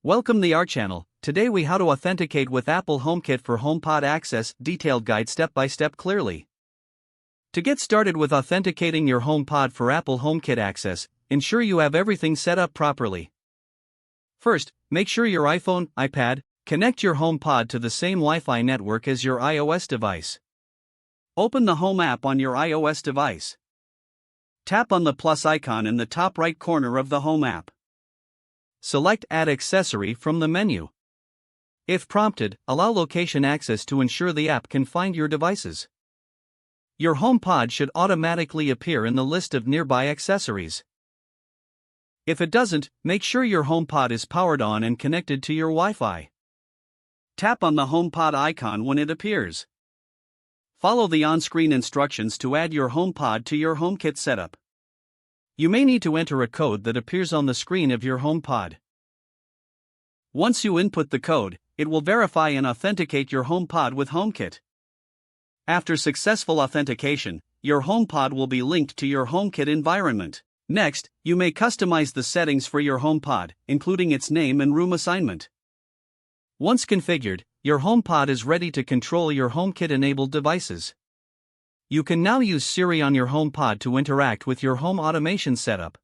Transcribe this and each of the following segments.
Welcome to our channel. Today we how to authenticate with Apple HomeKit for HomePod access, detailed guide step by step clearly. To get started with authenticating your HomePod for Apple HomeKit access, ensure you have everything set up properly. First, make sure your iPhone, iPad, connect your HomePod to the same Wi-Fi network as your iOS device. Open the Home app on your iOS device. Tap on the plus icon in the top right corner of the Home app. Select Add Accessory from the menu. If prompted, allow location access to ensure the app can find your devices. Your HomePod should automatically appear in the list of nearby accessories. If it doesn't, make sure your HomePod is powered on and connected to your Wi-Fi. Tap on the HomePod icon when it appears. Follow the on-screen instructions to add your HomePod to your HomeKit setup. You may need to enter a code that appears on the screen of your HomePod. Once you input the code, it will verify and authenticate your HomePod with HomeKit. After successful authentication, your HomePod will be linked to your HomeKit environment. Next, you may customize the settings for your HomePod, including its name and room assignment. Once configured, your HomePod is ready to control your HomeKit-enabled devices. You can now use Siri on your HomePod to interact with your home automation setup.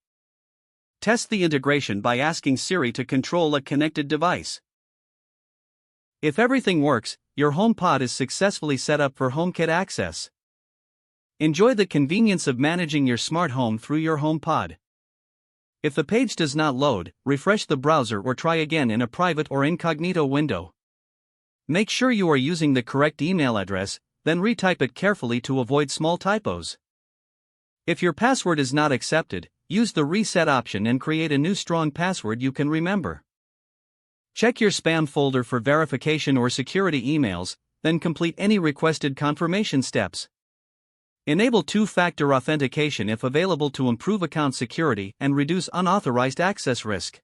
Test the integration by asking Siri to control a connected device. If everything works, your HomePod is successfully set up for HomeKit access. Enjoy the convenience of managing your smart home through your HomePod. If the page does not load, refresh the browser or try again in a private or incognito window. Make sure you are using the correct email address, then retype it carefully to avoid small typos. If your password is not accepted, use the reset option and create a new strong password you can remember. Check your spam folder for verification or security emails, then complete any requested confirmation steps. Enable two-factor authentication if available to improve account security and reduce unauthorized access risk.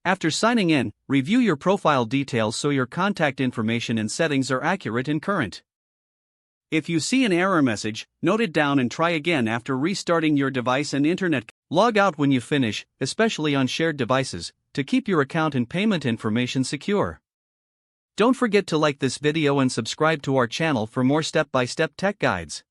After signing in, review your profile details so your contact information and settings are accurate and current. If you see an error message, note it down and try again after restarting your device and internet. Log out when you finish, especially on shared devices, to keep your account and payment information secure. Don't forget to like this video and subscribe to our channel for more step-by-step tech guides.